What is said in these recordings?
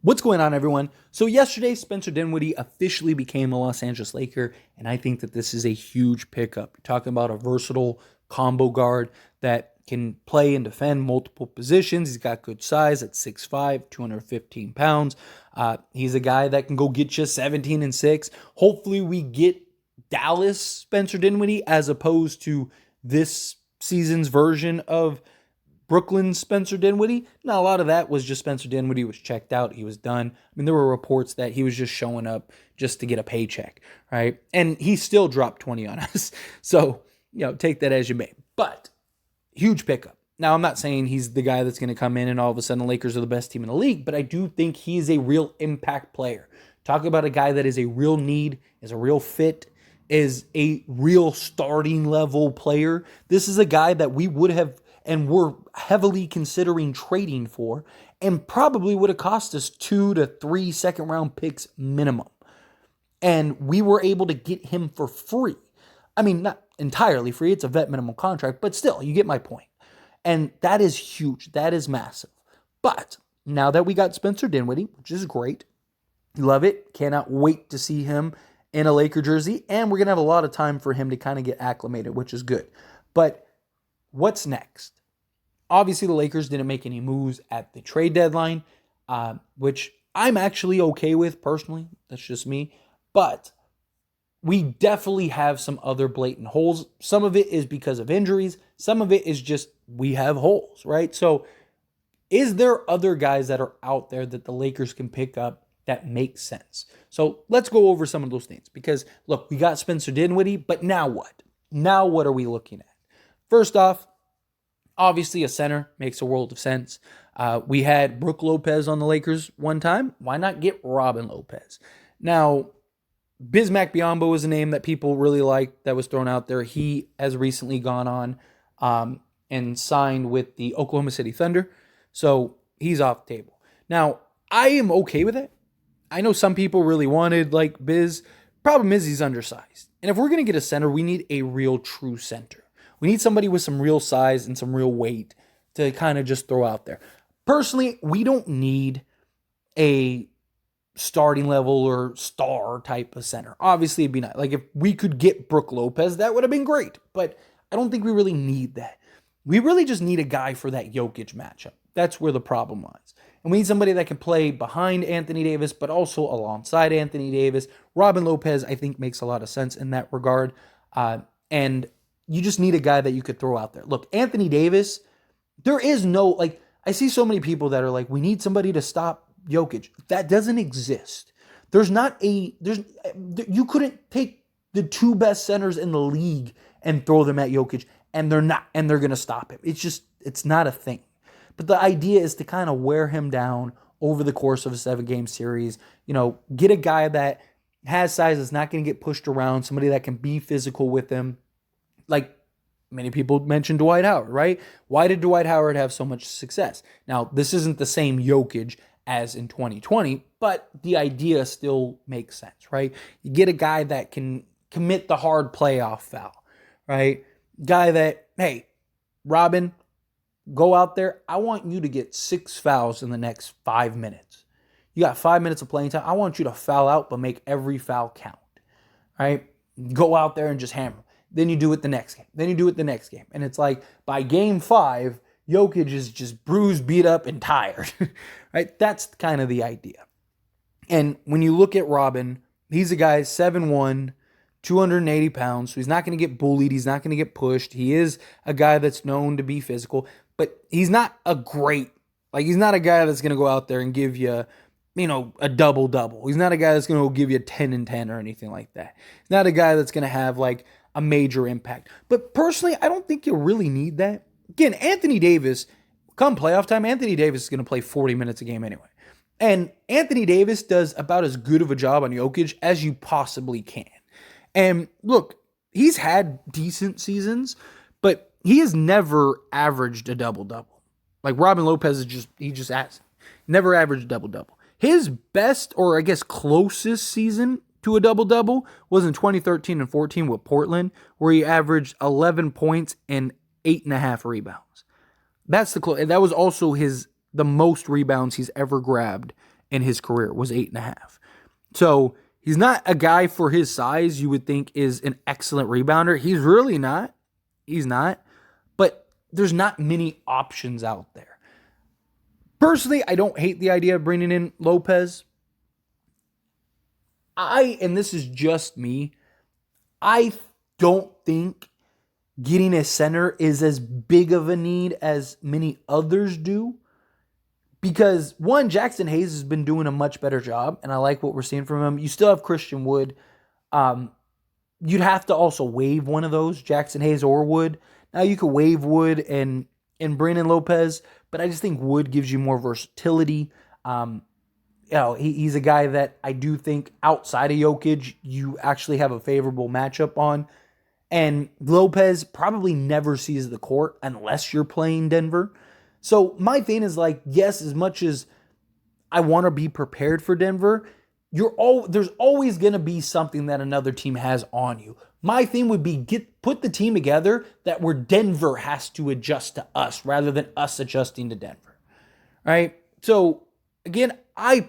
What's going on, everyone? So yesterday, Spencer Dinwiddie officially became a Los Angeles Laker, and I think that this is a huge pickup. You're talking about a versatile combo guard that can play and defend multiple positions. He's got good size at 6'5", 215 pounds. He's a guy that can go get you 17 and 6. Hopefully we get Dallas Spencer Dinwiddie as opposed to this season's version of Brooklyn Spencer Dinwiddie. Now, a lot of that was just Spencer Dinwiddie was checked out. He was done. I mean, there were reports that he was just showing up just to get a paycheck, right? And he still dropped 20 on us. So, take that as you may. But huge pickup. Now, I'm not saying he's the guy that's going to come in and all of a sudden the Lakers are the best team in the league, but I do think he's a real impact player. Talk about a guy that is a real need, is a real fit, is a real starting level player. This is a guy that we would have and we're heavily considering trading for, and probably would have cost us 2 to 3 second-round picks minimum. And we were able to get him for free. I mean, not entirely free. It's a vet minimum contract, but still, you get my point. And that is huge. That is massive. But now that we got Spencer Dinwiddie, which is great, love it. Cannot wait to see him in a Laker jersey, and we're going to have a lot of time for him to kind of get acclimated, which is good. But what's next? Obviously, the Lakers didn't make any moves at the trade deadline, which I'm actually okay with personally. That's just me. But we definitely have some other blatant holes. Some of it is because of injuries. Some of it is just we have holes, right? So is there other guys that are out there that the Lakers can pick up that make sense? So let's go over some of those things. Because, look, we got Spencer Dinwiddie, but now what? Now what are we looking at? First off, obviously, a center makes a world of sense. We had Brook Lopez on the Lakers one time. Why not get Robin Lopez? Now, Bismack Biyombo is a name that people really like that was thrown out there. He has recently gone on and signed with the Oklahoma City Thunder. So he's off the table. Now, I am okay with it. I know some people really wanted like Biz. Problem is he's undersized. And if we're going to get a center, we need a real true center. We need somebody with some real size and some real weight to kind of just throw out there. Personally, we don't need a starting level or star type of center. Obviously, it'd be nice. Like if we could get Brook Lopez, that would have been great. But I don't think we really need that. We really just need a guy for that Jokic matchup. That's where the problem lies. And we need somebody that can play behind Anthony Davis, but also alongside Anthony Davis. Robin Lopez, I think, makes a lot of sense in that regard. And you just need a guy that you could throw out there. Look, Anthony Davis, there is no, I see so many people that are like, we need somebody to stop Jokic. That doesn't exist. You couldn't take the two best centers in the league and throw them at Jokic, and they're going to stop him. It's not a thing. But the idea is to kind of wear him down over the course of a 7-game series. Get a guy that has size, that's not going to get pushed around, somebody that can be physical with him. Like many people mentioned Dwight Howard, right? Why did Dwight Howard have so much success? Now, this isn't the same Jokic as in 2020, but the idea still makes sense, right? You get a guy that can commit the hard playoff foul, right? Guy that, hey, Robin, go out there. I want you to get 6 fouls in the next 5 minutes. You got 5 minutes of playing time. I want you to foul out, but make every foul count, right? Go out there and just hammer. Then you do it the next game. Then you do it the next game. And it's like by game 5, Jokic is just bruised, beat up, and tired. Right? That's kind of the idea. And when you look at Robin, he's a guy 7'1", 280 pounds. So he's not going to get bullied. He's not going to get pushed. He is a guy that's known to be physical. But he's not he's not a guy that's going to go out there and give you, a double-double. He's not a guy that's going to give you 10 and 10 or anything like that. He's not a guy that's going to have a major impact. But personally, I don't think you really need that. Again, Anthony Davis, come playoff time, Anthony Davis is going to play 40 minutes a game anyway. And Anthony Davis does about as good of a job on Jokic as you possibly can. And look, he's had decent seasons, but he has never averaged a double-double. Like Robin Lopez he just has never averaged a double-double. His best, or I guess closest season to a double-double was in 2013 and 14 with Portland, where he averaged 11 points and 8.5 rebounds. That was also the most rebounds he's ever grabbed in his career was 8.5. So he's not a guy for his size you would think is an excellent rebounder. He's really not. He's not. But there's not many options out there. Personally, I don't hate the idea of bringing in Lopez. And this is just me, I don't think getting a center is as big of a need as many others do. Because, one, Jackson Hayes has been doing a much better job, and I like what we're seeing from him. You still have Christian Wood. You'd have to also waive one of those, Jackson Hayes or Wood. Now, you could waive Wood and bring in Lopez, but I just think Wood gives you more versatility. He's a guy that I do think outside of Jokic, you actually have a favorable matchup on. And Lopez probably never sees the court unless you're playing Denver. So my thing is like, yes, as much as I want to be prepared for Denver, there's always going to be something that another team has on you. My thing would be put the team together that where Denver has to adjust to us rather than us adjusting to Denver. All right? So again, I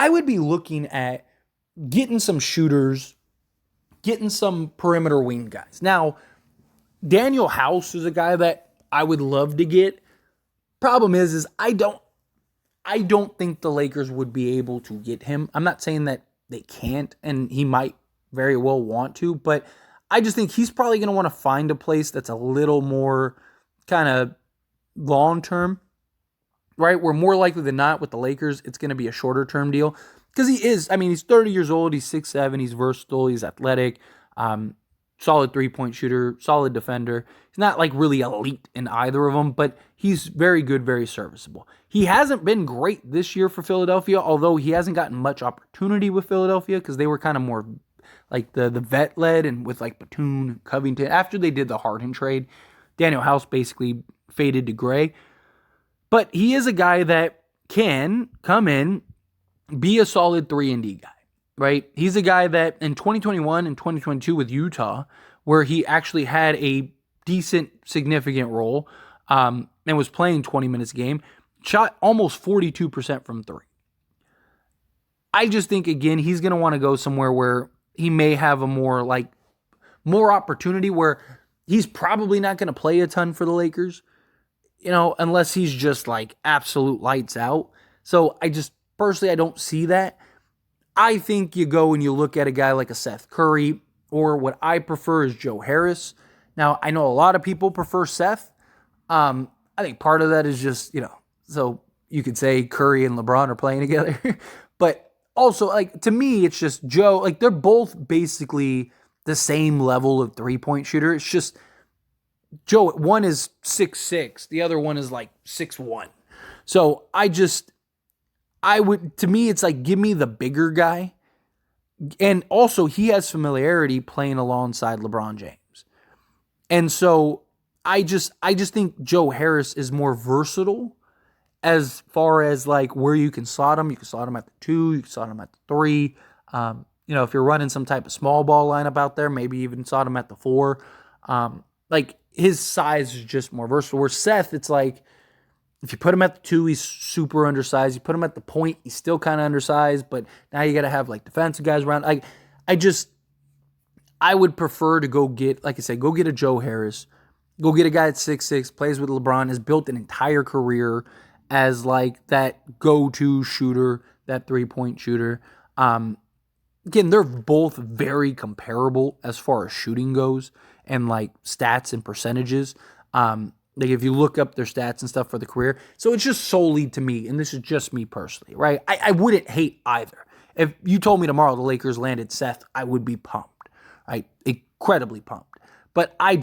would be looking at getting some shooters, getting some perimeter wing guys. Now, Daniel House is a guy that I would love to get. Problem is I don't think the Lakers would be able to get him. I'm not saying that they can't, and he might very well want to, but I just think he's probably going to want to find a place that's a little more kind of long-term, right? Where more likely than not with the Lakers, it's going to be a shorter-term deal. Because he's 30 years old, he's 6'7", he's versatile, he's athletic, solid three-point shooter, solid defender. He's not like really elite in either of them, but he's very good, very serviceable. He hasn't been great this year for Philadelphia, although he hasn't gotten much opportunity with Philadelphia because they were kind of more like the vet-led and with like Batum, Covington. After they did the Harden trade, Daniel House basically faded to gray. But he is a guy that can come in, be a solid 3-and-D guy, right? He's a guy that in 2021 and 2022 with Utah, where he actually had a decent, significant role and was playing 20 minutes a game, shot almost 42% from three. I just think, again, he's going to want to go somewhere where he may have a more opportunity where he's probably not going to play a ton for the Lakers, unless he's just like absolute lights out. So personally, I don't see that. I think you go and you look at a guy like a Seth Curry, or what I prefer is Joe Harris. Now, I know a lot of people prefer Seth. I think part of that is just, so you could say Curry and LeBron are playing together. But also, to me, it's just Joe. They're both basically the same level of three-point shooter. It's just Joe, one is 6'6", the other one is 6'1". So to me, it's give me the bigger guy. And also, he has familiarity playing alongside LeBron James. And so I just think Joe Harris is more versatile as far as where you can slot him. You can slot him at the 2, you can slot him at the 3. If you're running some type of small ball lineup out there, maybe even slot him at the 4. His size is just more versatile. Where Seth, it's if you put him at the 2, he's super undersized. You put him at the point, he's still kind of undersized, but now you got to have defensive guys around. I would prefer to go get, go get a Joe Harris. Go get a guy at 6'6", plays with LeBron, has built an entire career as that go-to shooter, that three-point shooter. Again, they're both very comparable as far as shooting goes and stats and percentages. If you look up their stats and stuff for the career. So it's just solely to me, and this is just me personally, right? I wouldn't hate either. If you told me tomorrow the Lakers landed Seth, I would be pumped, right? Incredibly pumped. But I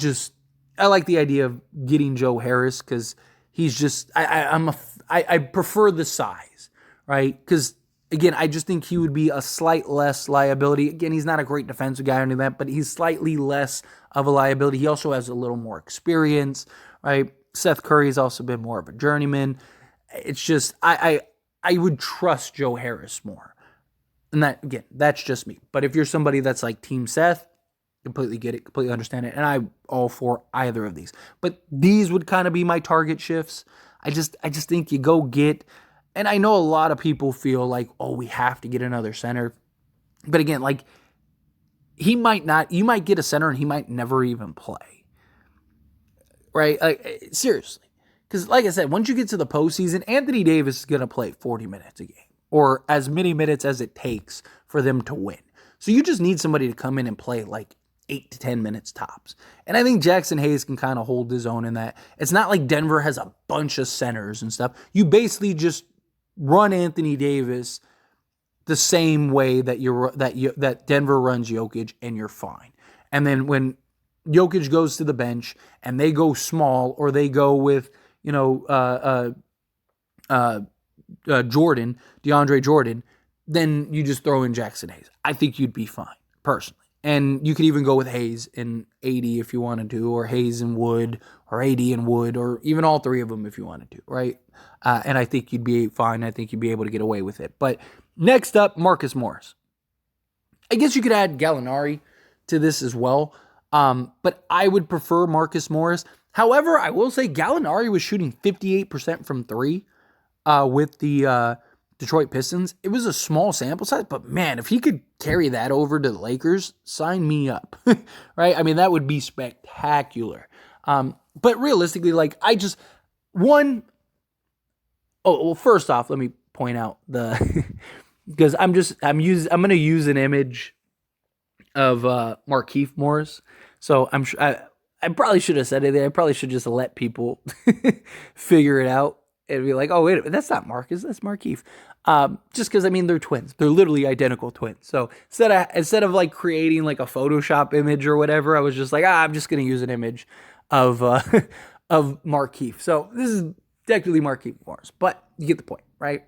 like the idea of getting Joe Harris because he's just, I prefer the size, right? Because again, I just think he would be a slight less liability. Again, he's not a great defensive guy or anything like that, but he's slightly less of a liability. He also has a little more experience, right? Seth Curry's also been more of a journeyman. It's just, I would trust Joe Harris more. And that, again, that's just me. But if you're somebody that's Team Seth, completely get it, completely understand it. And I'm all for either of these. But these would kind of be my target shifts. I just think you go get And I know a lot of people feel like, oh, we have to get another center. But again, like, he might not, you might get a center and he might never even play. Right? Like, seriously. Because, like I said, once you get to the postseason, Anthony Davis is going to play 40 minutes a game or as many minutes as it takes for them to win. So you just need somebody to come in and play like 8 to 10 minutes tops. And I think Jackson Hayes can kind of hold his own in that. It's not like Denver has a bunch of centers and stuff. You basically just run Anthony Davis the same way that Denver runs Jokic, and you're fine. And then when Jokic goes to the bench and they go small or they go with, DeAndre Jordan, then you just throw in Jackson Hayes. I think you'd be fine, personally. And you could even go with Hayes and AD if you wanted to, or Hayes and Wood, or AD and Wood, or even all three of them if you wanted to, right? And I think you'd be fine. I think you'd be able to get away with it. But next up, Marcus Morris. I guess you could add Gallinari to this as well, but I would prefer Marcus Morris. However, I will say Gallinari was shooting 58% from three with the Detroit Pistons. It was a small sample size, but man, if he could carry that over to the Lakers, sign me up, right? I mean, that would be spectacular. But realistically, like, first off, let me point out because I'm going to use an image of Markieff Morris. So I probably should have said it there. I probably should just let people figure it out and be like, oh, wait a minute, that's not Marcus, that's Markieff. Just because, I mean, they're twins. They're literally identical twins. So instead of like creating like a Photoshop image or whatever, I was just like, I'm just going to use an image of of Markieff. So this is technically Markieff Morris, but you get the point, right?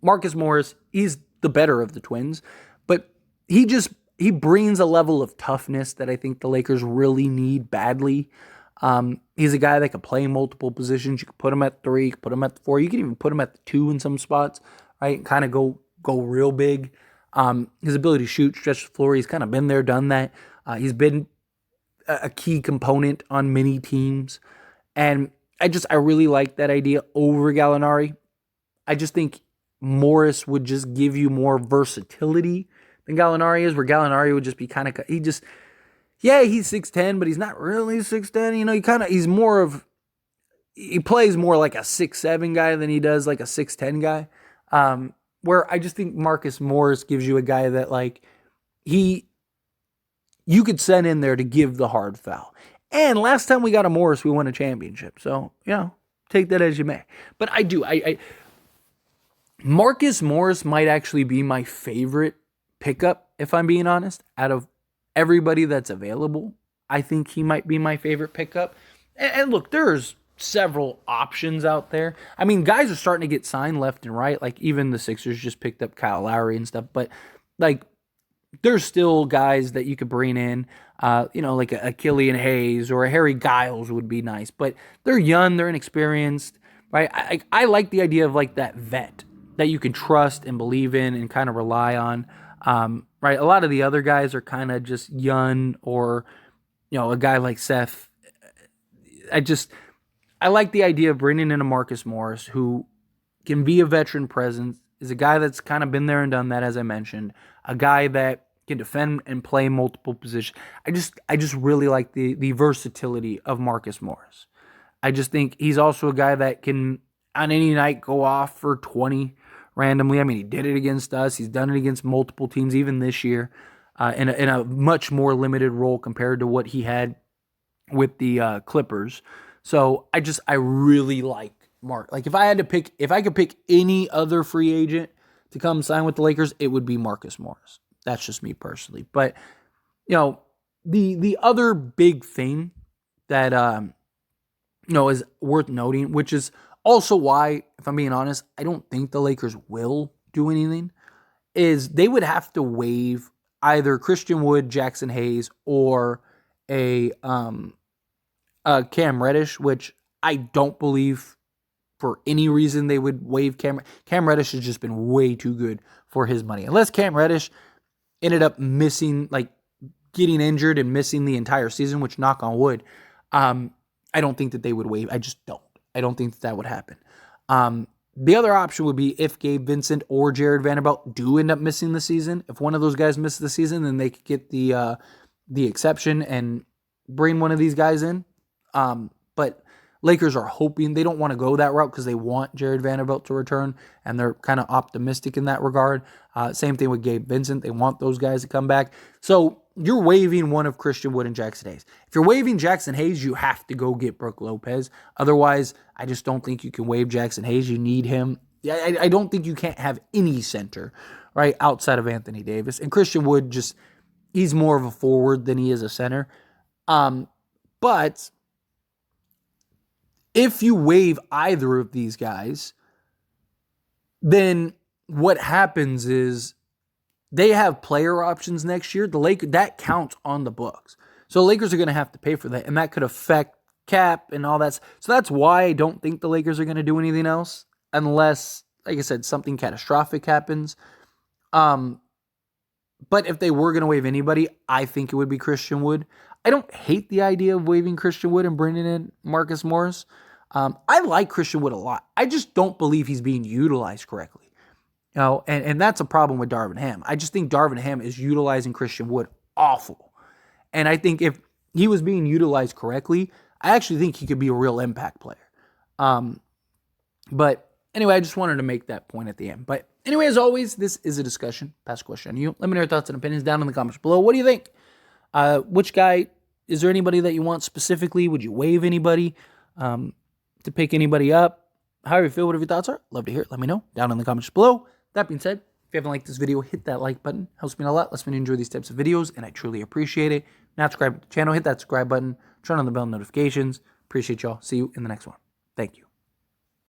Marcus Morris, he's the better of the twins, but he brings a level of toughness that I think the Lakers really need badly. He's a guy that can play multiple positions. You can put him at 3, you can put him at 4, you can even put him at 2 in some spots, right? And kind of go real big. His ability to shoot, stretch the floor, he's kind of been there, done that. He's been a key component on many teams. And I really like that idea over Gallinari. I just think Morris would just give you more versatility than Gallinari is, where Gallinari would just be kind of, he's 6'10", but he's not really 6'10". He plays more like a 6'7" guy than he does like a 6'10" guy. Where I just think Marcus Morris gives you a guy that like you could send in there to give the hard foul. And last time we got a Morris, we won a championship. So, take that as you may. But Marcus Morris might actually be my favorite pickup, if I'm being honest, out of everybody that's available. I think he might be my favorite pickup. And look, there's several options out there. I mean, guys are starting to get signed left and right. Like, even the Sixers just picked up Kyle Lowry and stuff. But, like, there's still guys that you could bring in, like a Killian Hayes or a Harry Giles would be nice. But they're young, they're inexperienced, right? I like the idea of, like, that vet that you can trust and believe in and kind of rely on. Right, a lot of the other guys are kind of just young, or a guy like Seth. I like the idea of bringing in a Marcus Morris who can be a veteran presence, is a guy that's kind of been there and done that, as I mentioned, a guy that can defend and play multiple positions. I just really like the versatility of Marcus Morris. I just think he's also a guy that can, on any night, go off for 20 randomly. I mean, he did it against us. He's done it against multiple teams, even this year, in a much more limited role compared to what he had with the Clippers. So I really like Mark. Like, if I could pick any other free agent to come sign with the Lakers, it would be Marcus Morris. That's just me personally. But the other big thing that is worth noting, which is also why, if I'm being honest, I don't think the Lakers will do anything, is they would have to waive either Christian Wood, Jackson Hayes, or a Cam Reddish, which I don't believe for any reason they would waive Cam. Cam Reddish has just been way too good for his money. Unless Cam Reddish ended up missing, like getting injured and missing the entire season, which, knock on wood, I don't think that they would waive. I just don't. I don't think that would happen. The other option would be if Gabe Vincent or Jared Vanderbilt do end up missing the season. If one of those guys misses the season, then they could get the exception and bring one of these guys in. But Lakers are hoping, they don't want to go that route because they want Jared Vanderbilt to return, and they're kind of optimistic in that regard. Same thing with Gabe Vincent. They want those guys to come back. So you're waiving one of Christian Wood and Jackson Hayes. If you're waiving Jackson Hayes, you have to go get Brook Lopez. Otherwise, I just don't think you can waive Jackson Hayes. You need him. I don't think you can't have any center, right, outside of Anthony Davis. And Christian Wood he's more of a forward than he is a center. But if you waive either of these guys, then what happens is they have player options next year. That counts on the books. So the Lakers are going to have to pay for that, and that could affect cap and all that. So that's why I don't think the Lakers are going to do anything else unless, like I said, something catastrophic happens. But if they were going to waive anybody, I think it would be Christian Wood. I don't hate the idea of waiving Christian Wood and bringing in Marcus Morris. I like Christian Wood a lot. I just don't believe he's being utilized correctly. And that's a problem with Darvin Ham. I just think Darvin Ham is utilizing Christian Wood awful. And I think if he was being utilized correctly, I actually think he could be a real impact player. But anyway, I just wanted to make that point at the end. But anyway, as always, this is a discussion. Pass a question on you. Let me know your thoughts and opinions down in the comments below. What do you think? Which guy, is there anybody that you want specifically? Would you waive anybody to pick anybody up? However you feel, whatever your thoughts are, love to hear it. Let me know down in the comments below. That being said, if you haven't liked this video, hit that like button. Helps me a lot. Lets me enjoy these types of videos, and I truly appreciate it. Now subscribe to the channel. Hit that subscribe button. Turn on the bell notifications. Appreciate y'all. See you in the next one. Thank you.